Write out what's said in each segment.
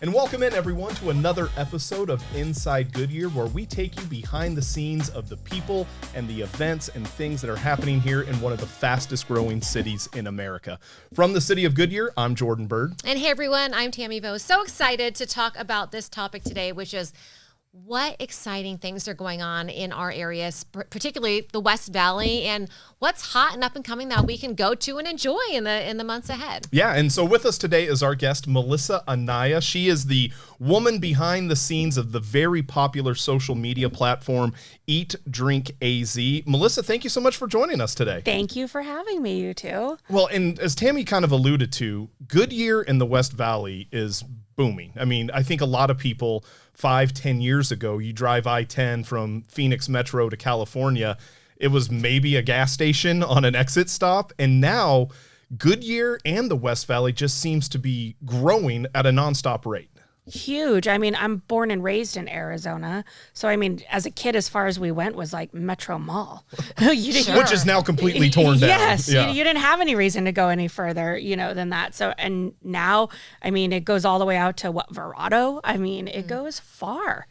And welcome in, everyone, to another episode of Inside Goodyear, where we take you behind the scenes of the people and the events and things that are happening here in one of the fastest growing cities in America. From the city of Goodyear, I'm Jordan Bird. And hey, everyone, I'm Tammy Vo. So excited to talk about this topic today, which is what exciting things are going on in our areas, particularly the West Valley, and what's hot and up and coming that we can go to and enjoy in the months ahead. Yeah, and so with us today is our guest, Melissa Anaya. She is the woman behind the scenes of the very popular social media platform Eat Drink AZ. Melissa, thank you so much for joining us today. Thank you for having me, you two. Well, and as Tammy kind of alluded to, Goodyear in the West Valley is booming. I mean, I think a lot of people 5-10 years ago, you drive I-10 from Phoenix Metro to California, it was maybe a gas station on an exit stop. And now Goodyear and the West Valley just seems to be growing at a nonstop rate. Huge. I mean, I'm born and raised in Arizona. So, I mean, as a kid, as far as we went was like Metro Mall. Which is now completely torn down. Yes. Yeah. You didn't have any reason to go any further, than that. So, and now, I mean, it goes all the way out to Verrado. I mean, it goes far.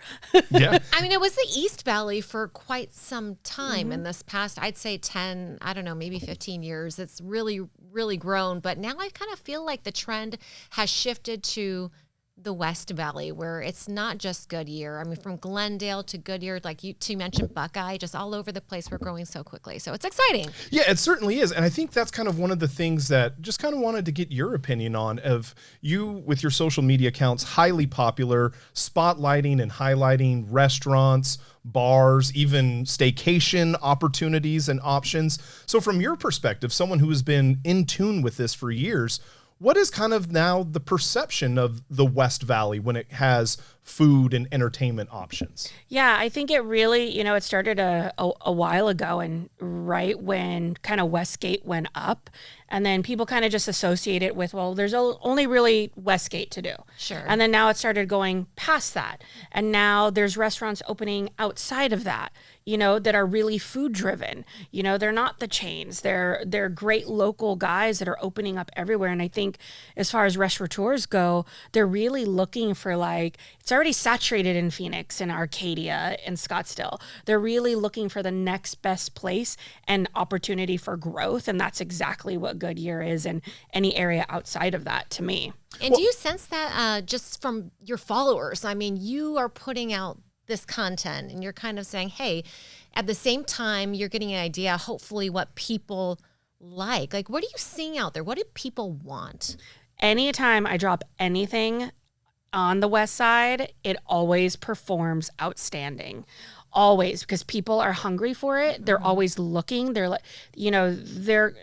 Yeah. I mean, it was the East Valley for quite some time in this past, I'd say 10, I don't know, maybe 15 years. It's really, really grown. But now I kind of feel like the trend has shifted to the West Valley, where it's not just Goodyear. I mean, from Glendale to Goodyear, like you mentioned Buckeye, just all over the place. We're growing so quickly. So it's exciting. Yeah, it certainly is. And I think that's kind of one of the things that just kind of wanted to get your opinion on, of you with your social media accounts, highly popular, spotlighting and highlighting restaurants, bars, even staycation opportunities and options. So from your perspective, someone who has been in tune with this for years, what is kind of now the perception of the West Valley when it has food and entertainment options? Yeah, I think it really, it started a while ago, and right when kind of Westgate went up, and then people kind of just associate it with, well, there's only really Westgate to do. Sure. And then now it started going past that. And now there's restaurants opening outside of that, that are really food driven. They're not the chains. They're great local guys that are opening up everywhere. And I think as far as restaurateurs go, they're really looking for, like, it's already saturated in Phoenix and Arcadia and Scottsdale. They're really looking for the next best place and opportunity for growth. And that's exactly what Goodyear is, and any area outside of that, to me. And do you sense that just from your followers? I mean, you are putting out this content and you're kind of saying, hey, at the same time, you're getting an idea, hopefully, what people like. Like, what are you seeing out there? What do people want? Anytime I drop anything on the West Side, it always performs outstanding. Always, because people are hungry for it. They're always looking. They're like, they're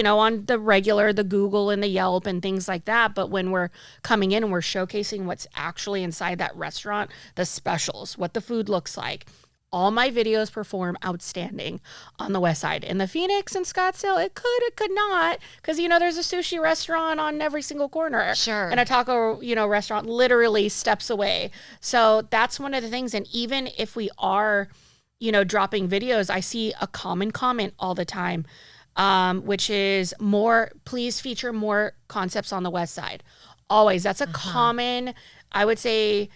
on the regular, the Google and the Yelp and things like that. But when we're coming in and we're showcasing what's actually inside that restaurant, the specials, what the food looks like, all my videos perform outstanding on the West Side. In the Phoenix and Scottsdale, it could not, because, there's a sushi restaurant on every single corner. Sure. And a taco, restaurant literally steps away. So that's one of the things. And even if we are, dropping videos, I see a common comment all the time, which is please feature more concepts on the West Side. Always. That's a common, I would say,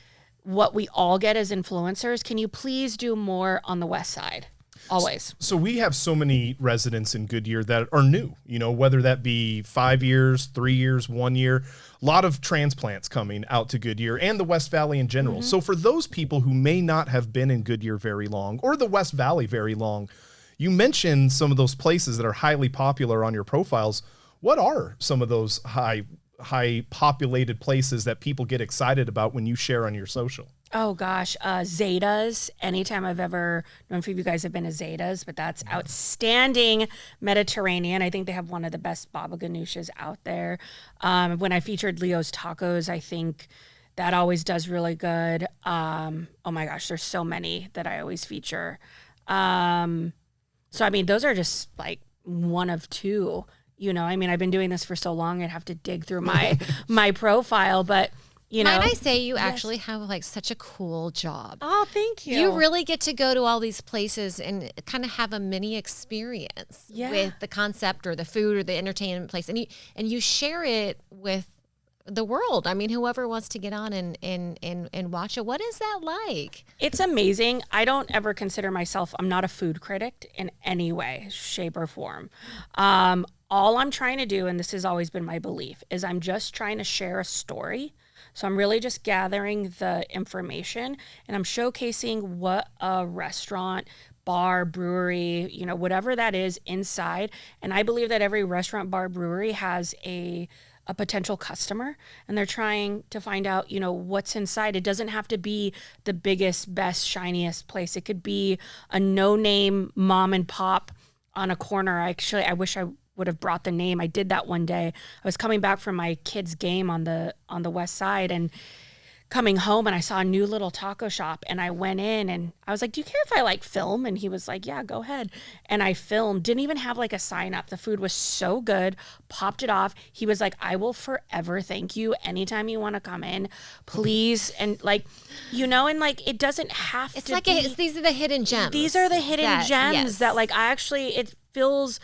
what we all get as influencers. Can you please do more on the West Side? Always. So we have so many residents in Goodyear that are new, whether that be 5 years, 3 years, 1 year, a lot of transplants coming out to Goodyear and the West Valley in general. So for those people who may not have been in Goodyear very long, or the West Valley very long, you mentioned some of those places that are highly popular on your profiles. What are some of those high populated places that people get excited about when you share on your social? Oh gosh, Zetas. Anytime I've ever, I don't know if you guys have been to Zetas, but that's outstanding Mediterranean. I think they have one of the best baba ganoushas out there. When I featured Leo's Tacos, I think that always does really good. Oh my gosh, there's so many that I always feature. So I mean, those are just like one of two. I've been doing this for so long, I'd have to dig through my profile, but Might I say you actually have like such a cool job. Oh, thank you. You really get to go to all these places and kind of have a mini experience with the concept or the food or the entertainment place. And you share it with the world. I mean, whoever wants to get on and watch it, what is that like? It's amazing. I don't ever consider myself, I'm not a food critic in any way, shape, or form. All I'm trying to do, and this has always been my belief, is I'm just trying to share a story. So I'm really just gathering the information and I'm showcasing what a restaurant, bar, brewery, you know, whatever that is inside. And I believe that every restaurant, bar, brewery has a potential customer, and they're trying to find out, you know, what's inside. It doesn't have to be the biggest, best, shiniest place. It could be a no-name mom and pop on a corner. Actually, I wish I would have brought the name. I did that one day. I was coming back from my kids' game on the west side and coming home, and I saw a new little taco shop, and I went in and I was like, do you care if I like film? And he was like, yeah, go ahead. And I filmed, didn't even have like a sign up. The food was so good, popped it off. He was like, I will forever thank you anytime you want to come in, please. And like, you know, and like, it doesn't have It's to like be. these are the hidden gems. These are the hidden gems yes. that like, it feels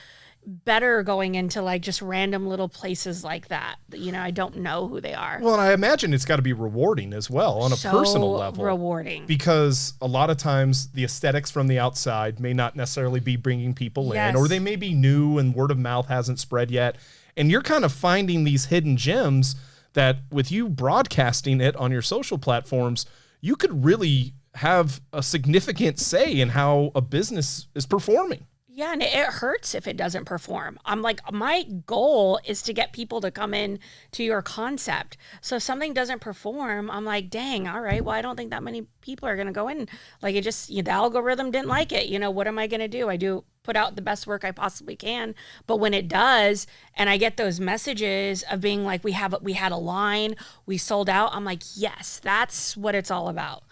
better going into like just random little places like that. You know, I don't know who they are. Well, and I imagine it's got to be rewarding as well on a So personal level. rewarding. Because a lot of times the aesthetics from the outside may not necessarily be bringing people Yes. in, or they may be new and word of mouth hasn't spread yet. And you're kind of finding these hidden gems that with you broadcasting it on your social platforms, you could really have a significant say in how a business is performing. Yeah, and it hurts if it doesn't perform. I'm like, my goal is to get people to come in to your concept. So if something doesn't perform, I'm like, dang, all right, well, I don't think that many people are going to go in. Like, it just, the algorithm didn't like it. You know, what am I going to do? I do put out the best work I possibly can. But when it does, and I get those messages of being like, we had a line, we sold out, I'm like, yes, that's what it's all about.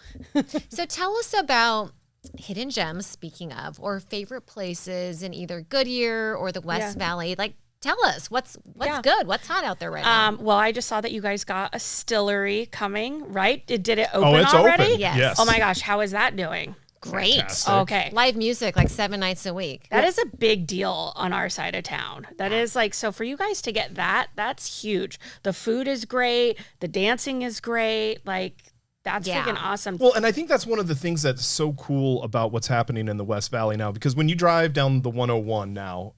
So tell us about hidden gems, speaking of, or favorite places in either Goodyear or the West Valley. Like, tell us what's good, what's hot out there right now. Well, I just saw that you guys got a distillery coming, right? Did it open Oh, it's already? open. Yes. Oh my gosh, how is that doing? Great. Fantastic. Okay. Live music like 7 nights a week. That is a big deal on our side of town. That is like, so for you guys to get that, that's huge. The food is great. The dancing is great. Like, that's Yeah. freaking awesome. Well, and I think that's one of the things that's so cool about what's happening in the West Valley now, because when you drive down the 101 now,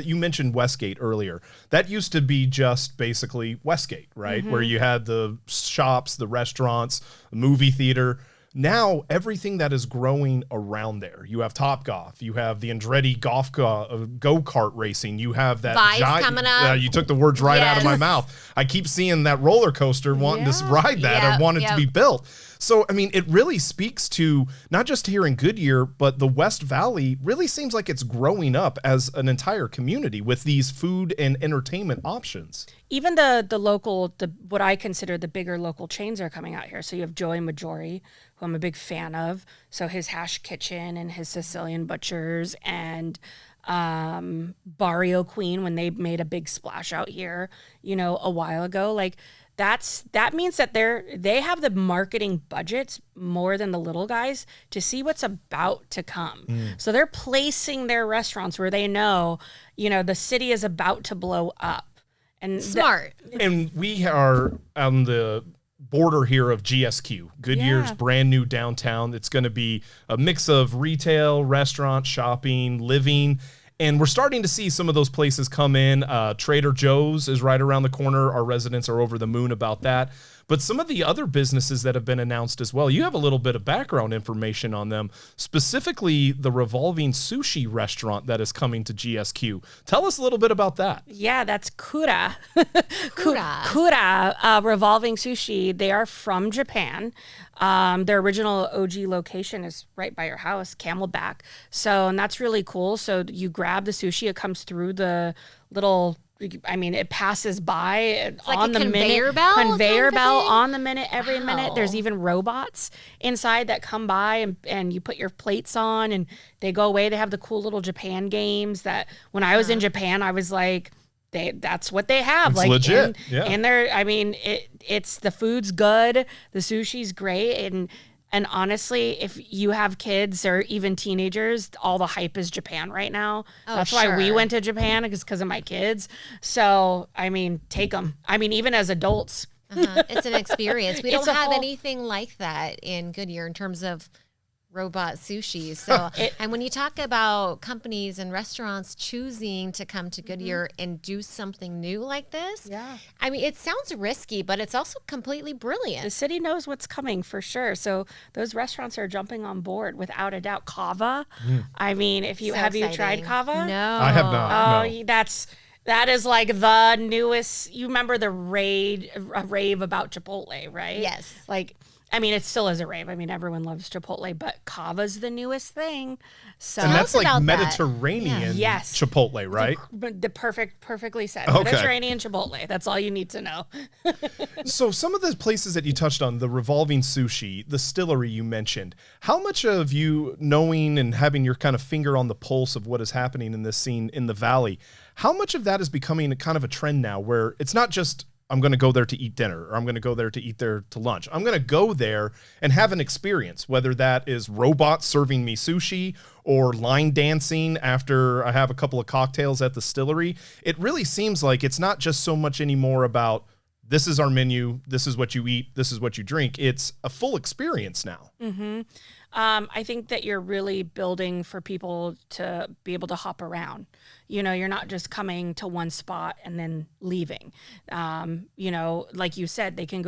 you mentioned Westgate earlier. That used to be just basically Westgate, right? Where you had the shops, the restaurants, the movie theater. Now, everything that is growing around there, you have Topgolf, you have the Andretti go-kart racing, you have that Vice coming up. You took the words right out of my Yes. mouth. I keep seeing that roller coaster wanting to ride that Yep, and want it yep. to be built. So, I mean, it really speaks to not just here in Goodyear, but the West Valley really seems like it's growing up as an entire community with these food and entertainment options. Even the local, what I consider the bigger local chains are coming out here. So you have Joey Majori, who I'm a big fan of. So his Hash Kitchen and his Sicilian Butchers and Barrio Queen, when they made a big splash out here, you know, a while ago. Like, that means that they have the marketing budgets more than the little guys to see what's about to come. So they're placing their restaurants where they know, you know, the city is about to blow up. And Smart. And we are on the border here of GSQ, Goodyear's Yeah. brand new downtown. It's going to be a mix of retail, restaurant, shopping, living. And we're starting to see some of those places come in. Trader Joe's is right around the corner. Our residents are over the moon about that. But some of the other businesses that have been announced as well, you have a little bit of background information on them, specifically the revolving sushi restaurant that is coming to GSQ. Tell us a little bit about that. yeah, that's Kura. Kura. Kura, Revolving Sushi. They are from Japan. Their original OG location is right by your house, Camelback. So, and that's really cool. So you grab the sushi, it comes through the little, I mean, it passes by like on a the conveyor minute. belt Conveyor kind of belt thing? on the minute, every Wow. minute. There's even robots inside that come by and you put your plates on and they go away. They have the cool little Japan games that when I was in Japan, I was like, that's what they have. It's like legit, and they're, I mean, it's the food's good, the sushi's great, and And honestly, if you have kids or even teenagers, all the hype is Japan right now. Oh, That's why we sure. went to Japan, is because of my kids. So, I mean, take them. I mean, even as adults. It's an experience. We It's don't a have whole- anything like that in Goodyear in terms of robot sushi. So, and when you talk about companies and restaurants choosing to come to Goodyear and do something new like this, Yeah. I mean, it sounds risky, but it's also completely The brilliant. city knows what's coming for sure. So those restaurants are jumping on board without a doubt. Kava. I mean, if you So have you tried exciting. Kava? No, I have not. Oh, No. that is like the newest. You remember the rave about Chipotle, right? Yes. Like, I mean, it still is a rave. I mean, everyone loves Chipotle, but Kava's the newest thing. So And that's us like about that. Mediterranean Yes. Chipotle, right? the perfectly said. Okay. Mediterranean Chipotle. That's all you need to know. So some of the places that you touched on, the revolving sushi, the distillery you mentioned, how much of you knowing and having your kind of finger on the pulse of what is happening in this scene in the Valley, how much of that is becoming a kind of a trend now where it's not just I'm going to go there to eat dinner or I'm going to go there to eat there to lunch. I'm going to go there and have an experience, whether that is robots serving me sushi or line dancing after I have a couple of cocktails at the distillery. It really seems like it's not just so much anymore about this is our menu, this is what you eat, this is what you drink. It's a full experience now. I think that you're really building for people to be able to hop around. You know, you're not just coming to one spot and then leaving. You know, like you said, they can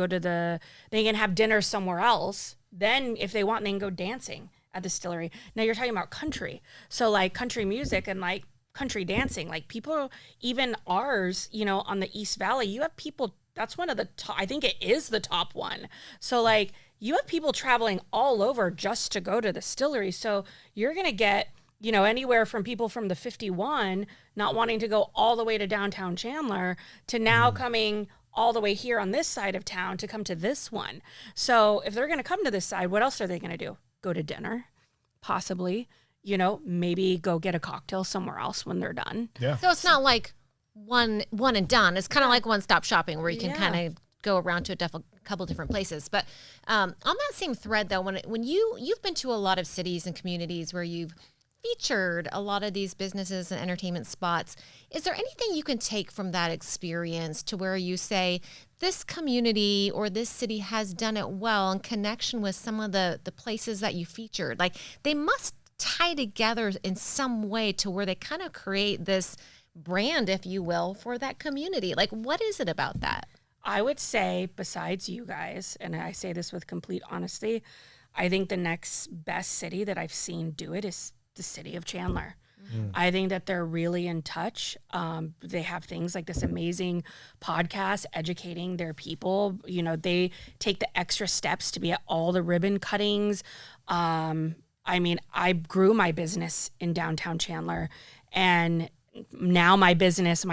have dinner somewhere else. Then if they want, they can go dancing at the distillery. Now you're talking about country. So like country music and like country dancing, like people, even ours, you know, on the East Valley, you have people, that's one of the top, I think it is the top one. So like, you have people traveling all over just to go to the distillery. So you're going to get, you know, anywhere from people from the 51 not wanting to go all the way to downtown Chandler to now coming all the way here on this side of town to come to this one. So if they're going to come to this side, what else are they going to do? Go to dinner, possibly, you know, maybe go get a cocktail somewhere else when they're done. Yeah. So it's not like one and done. It's kind of like one-stop shopping where you can Yeah. kind of go around to a couple different places. But on that same thread, though, when you've been to a lot of cities and communities where you've featured a lot of these businesses and entertainment spots, is there anything you can take from that experience to where you say this community or this city has done it well in connection with some of the places that you featured? Like they must tie together in some way to where they kind of create this brand, if you will, for that community. Like what is it about that? I would say, besides you guys, and I say this with complete honesty, I think the next best city that I've seen do it is the city of Chandler. I think that they're really in touch. They have things like this amazing podcast educating their people. You know, they take the extra steps to be at all the ribbon cuttings. I mean, I grew my business in downtown Chandler, and now my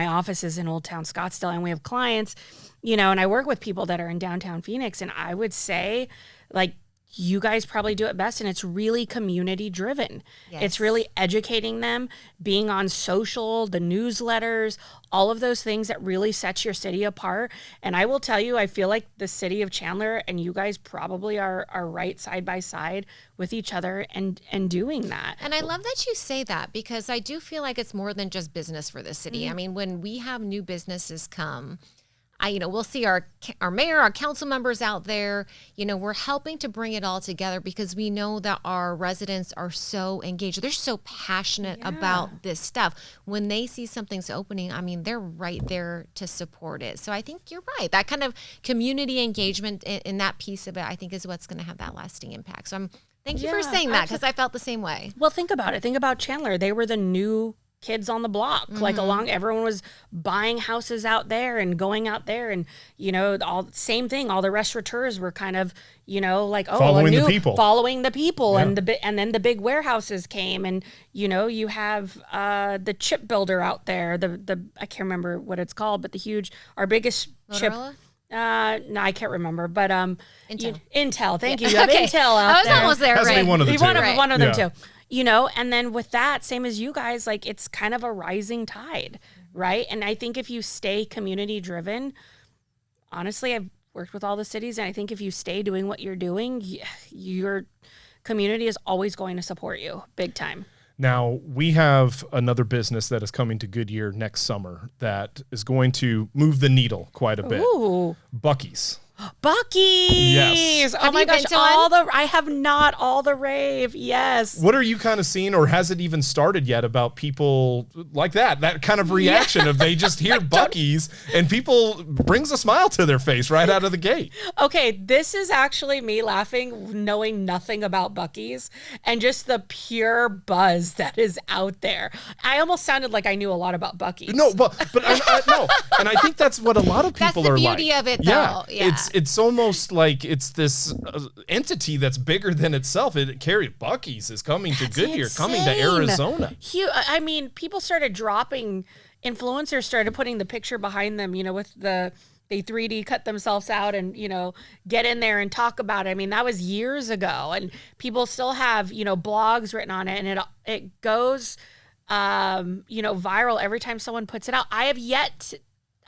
office is in Old Town Scottsdale, and we have clients, you know, and I work with people that are in downtown Phoenix. And I would say, like, you guys probably do it best, and it's really community driven. Yes. It's really educating them, being on social, the newsletters, all of those things that really sets your city apart. And I will tell you, I feel like the city of Chandler and you guys probably are right side by side with each other and doing that. And I love that you say that because I do feel like it's more than just business for the city. I mean, when we have new businesses come, we'll see our mayor, our council members out there, you know, we're helping to bring it all together because we know that our residents are so engaged. They're so passionate about this stuff. When they see something's opening, I mean, they're right there to support it. So I think you're right. That kind of community engagement in that piece of it, I think is what's going to have that lasting impact. So thank you for saying that because I felt the same way. Well, think about it. Think about Chandler. They were the new kids on the block. Like everyone was buying houses out there and going out there, and you know, all same thing. All the restaurateurs were kind of, you know, like following the people, and then the big warehouses came, and you know, you have the chip builder out there. The I can't remember what it's called, but our biggest chip. Motorola? No, I can't remember, but Intel. Intel. Thank you. You have Intel out I was there. almost there, Has to be right? one of the two. One of them Yeah. too. You know, and then with that, same as you guys, like it's kind of a rising tide, right? And I think if you stay community driven, honestly, worked with all the cities. And I think if you stay doing what you're doing, your community is always going to support you big time. Now, we have another business that is coming to Goodyear next summer that is going to move the needle quite a bit. Ooh. Buc-ee's. Buc-ee's. Yes. Oh Have my you been gosh. to one? I have not all the rave. Yes. What are you kind of seeing, or has it even started yet, about people like that kind of reaction of they just hear Buc-ee's and people brings a smile to their face right out of the gate? Okay, this is actually me laughing, knowing nothing about Buc-ee's and just the pure buzz that is out there. I almost sounded like I knew a lot about Buc-ee's. No, but no, and I think that's what a lot of That's people the are like. beauty of it, Yeah, though. Yeah. it's almost like it's this entity that's bigger than itself. It carries Buc-ee's is coming to Goodyear, coming to insane. Arizona. I mean, people started dropping, influencers started putting the picture behind them, with they 3D cut themselves out and, get in there and talk about it. I mean, that was years ago, and people still have, blogs written on it, and it goes, viral every time someone puts it out.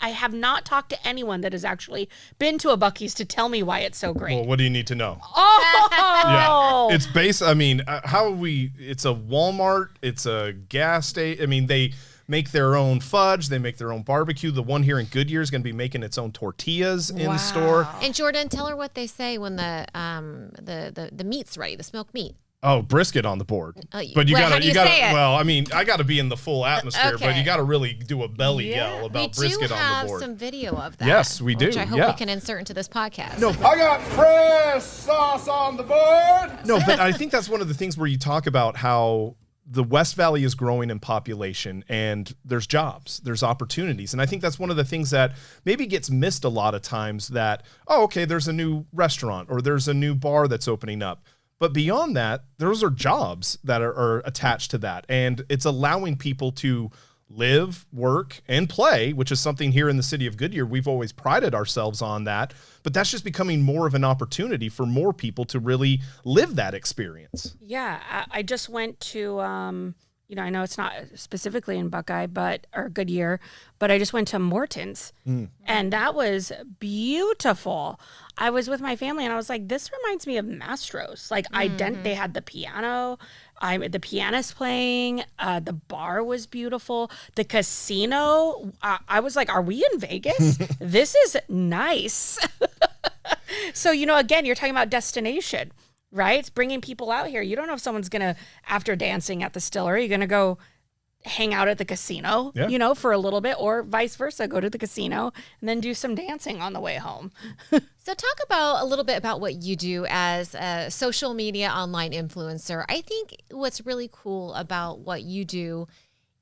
I have not talked to anyone that has actually been to a Buc-ee's to tell me why it's so great. Well, what do you need to know? Oh, Yeah, it's based. I mean, it's a Walmart. It's a gas station. I mean, they make their own fudge. They make their own barbecue. The one here in Goodyear is going to be making its own tortillas in store. And Jordan, tell her what they say when the meat's ready, the smoked meat. Oh, brisket on the board. But But you how gotta, do you say it? well, I mean, I gotta be in the full atmosphere, but Okay. you gotta really do a belly yell about brisket we do on have the board. some video of that. Yes, we do, Which I hope yeah. we can insert into this podcast. No, I got fresh sauce on the board. No, but I think that's one of the things where you talk about how the West Valley is growing in population and there's jobs, there's opportunities. And I think that's one of the things that maybe gets missed a lot of times, that, oh, okay, there's a new restaurant or there's a new bar that's opening up. But beyond that, those are jobs that are attached to that. And it's allowing people to live, work, and play, which is something here in the city of Goodyear. We've always prided ourselves on that. But that's just becoming more of an opportunity for more people to really live that experience. yeah. I just went to, I know it's not specifically in Buckeye, or Goodyear, but I just went to Morton's, and that was beautiful. I was with my family, and I was like, "This reminds me of Mastro's." Like, they had the piano, the pianist playing. The bar was beautiful. The casino, I was like, "Are we in Vegas? This is nice." So, again, you're talking about destination. Right? It's bringing people out here. You don't know if someone's going to, after dancing at the Stiller, you're going to go hang out at the casino, for a little bit, or vice versa, go to the casino and then do some dancing on the way home. So talk a little bit about what you do as a social media online influencer. I think what's really cool about what you do,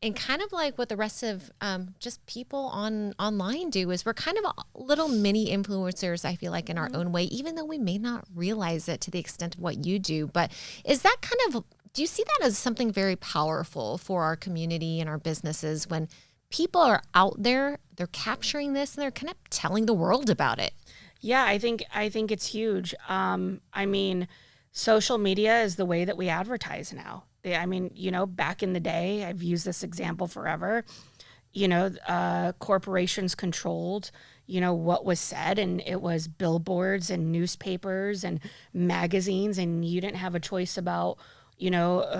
and kind of like what the rest of just people online do, is we're kind of little mini influencers, I feel like, in our own way, even though we may not realize it to the extent of what you do. But is that do you see that as something very powerful for our community and our businesses when people are out there, they're capturing this and they're kind of telling the world about it? Yeah, I think it's huge. I mean, social media is the way that we advertise now. Back in the day, I've used this example forever, corporations controlled, what was said, and it was billboards and newspapers and magazines, and you didn't have a choice about,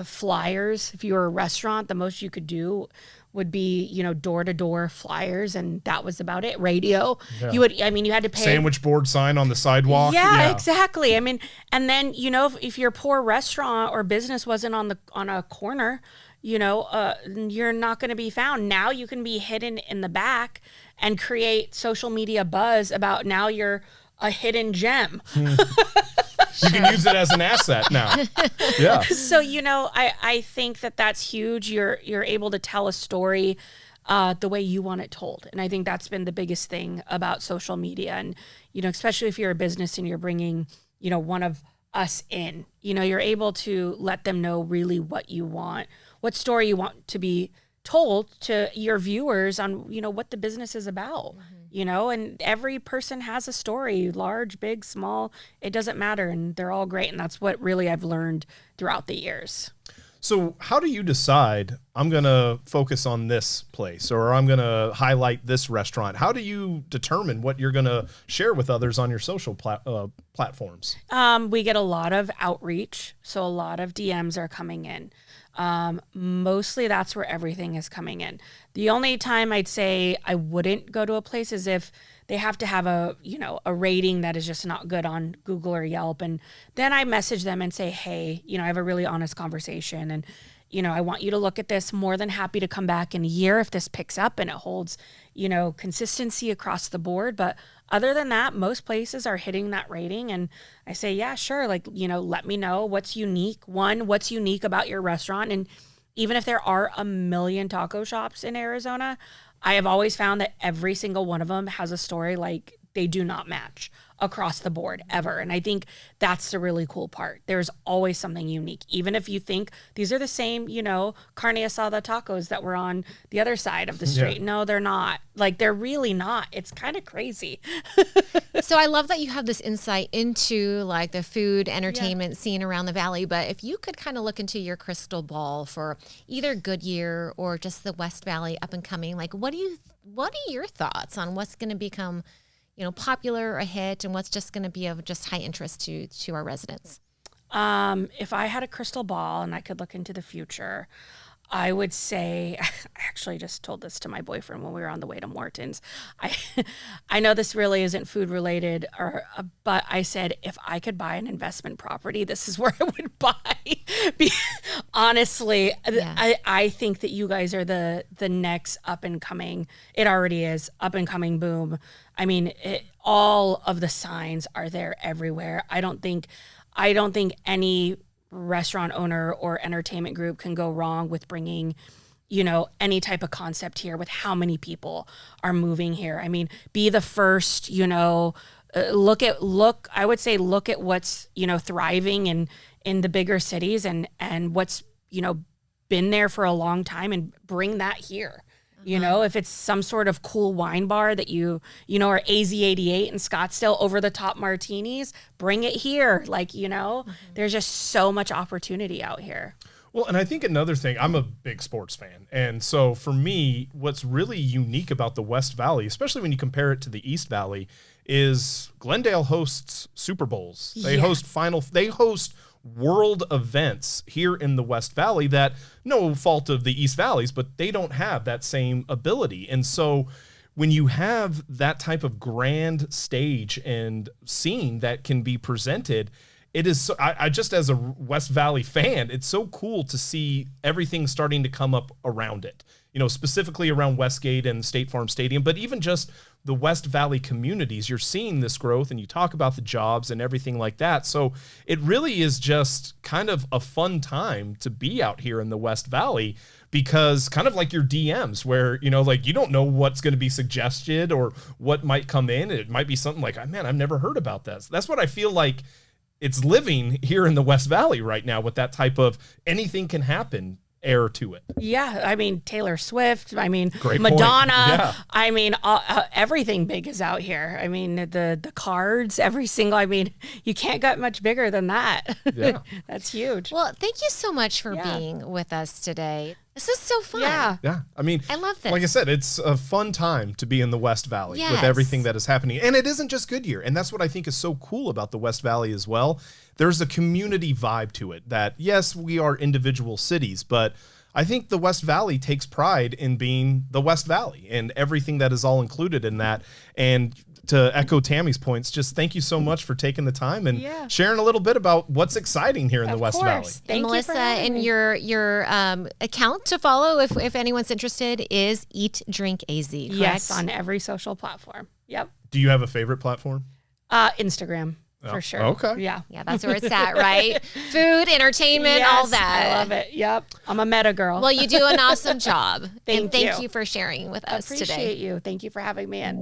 flyers. If you were a restaurant, the most you could do would be, door-to-door flyers, and that was about it. Radio. Yeah. You had to pay. Sandwich board sign on the sidewalk. Yeah, exactly. I mean, and then, if your poor restaurant or business wasn't on a corner, you're not going to be found. Now you can be hidden in the back and create social media buzz about now you're a hidden gem. You can use it as an asset now. Yeah. So, I think that's huge. You're able to tell a story the way you want it told. And I think that's been the biggest thing about social media. And, especially if you're a business and you're bringing, one of us in, you're able to let them know really what you want, what story you want to be told to your viewers on, what the business is about. And every person has a story, large, big, small, it doesn't matter. And they're all great. And that's what really I've learned throughout the years. So how do you decide I'm going to focus on this place or I'm going to highlight this restaurant? How do you determine what you're going to share with others on your social platforms? We get a lot of outreach. So a lot of DMs are coming in. Mostly that's where everything is coming in. The only time I'd say I wouldn't go to a place is if they have to have a rating that is just not good on Google or Yelp. And then I message them and say, hey, I have a really honest conversation and, I want you to look at this. More than happy to come back in a year if this picks up and it holds, consistency across the board. But other than that, most places are hitting that rating. And I say, yeah, sure. Like, let me know what's unique. One, what's unique about your restaurant. And even if there are a million taco shops in Arizona, I have always found that every single one of them has a story like they do not match across the board ever. And I think that's the really cool part. There's always something unique. Even if you think these are the same, carne asada tacos that were on the other side of the street. Yeah. No, they're not. Like, they're really not. It's kind of crazy. So I love that you have this insight into like the food entertainment scene around the valley. But if you could kind of look into your crystal ball for either Goodyear or just the West Valley up and coming, like what are your thoughts on what's going to become popular or a hit and what's just going to be of just high interest to our residents? If I had a crystal ball and I could look into the future, I would say, I actually just told this to my boyfriend when we were on the way to Morton's. I know this really isn't food related, but I said, if I could buy an investment property, this is where I would buy. Honestly, yeah. I think that you guys are the next up and coming. It already is up and coming boom. I mean, all of the signs are there everywhere. I don't think any restaurant owner or entertainment group can go wrong with bringing, any type of concept here with how many people are moving here. I mean, be the first, look at what's, thriving in the bigger cities and what's, been there for a long time and bring that here. If it's some sort of cool wine bar that or AZ88 in Scottsdale, over the top martinis, bring it here. Like, there's just so much opportunity out here. Well, and I think another thing, I'm a big sports fan. And so for me, what's really unique about the West Valley, especially when you compare it to the East Valley, is Glendale hosts Super Bowls. They host world events here in the West Valley that, no fault of the East Valleys, but they don't have that same ability. And so when you have that type of grand stage and scene that can be presented, it is so, I just, as a West Valley fan, it's so cool to see everything starting to come up around it, specifically around Westgate and State Farm Stadium, but even just the West Valley communities, you're seeing this growth and you talk about the jobs and everything like that. So it really is just kind of a fun time to be out here in the West Valley, because kind of like your DMs where, like you don't know what's going to be suggested or what might come in. It might be something like, man, I've never heard about this. That's what I feel like it's living here in the West Valley right now, with that type of anything can happen air to it. Yeah, I mean, Taylor Swift, I mean, Great Madonna, yeah. I mean, everything big is out here. I mean, the cards, you can't get much bigger than that. Yeah. That's huge. Well, thank you so much for being with us today. This is so fun. Yeah. I mean, I love this. Like I said, it's a fun time to be in the West Valley Yes. with everything that is happening. And it isn't just Goodyear. And that's what I think is so cool about the West Valley as well. There's a community vibe to it that, yes, we are individual cities, but I think the West Valley takes pride in being the West Valley and everything that is all included in that. And to echo Tammy's points, just thank you so much for taking the time and sharing a little bit about what's exciting here in the West Valley. And Melissa, and your account to follow if anyone's interested is Eat Drink AZ, correct? Yes, on every social platform. Yep. Do you have a favorite platform? Instagram. For sure. Okay. Yeah. Yeah, that's where it's at, right? Food, entertainment, Yes, all that. I love it. Yep. I'm a meta girl. Well, you do an awesome job. Thank you you for sharing with us Appreciate today. you. Thank you for having me in.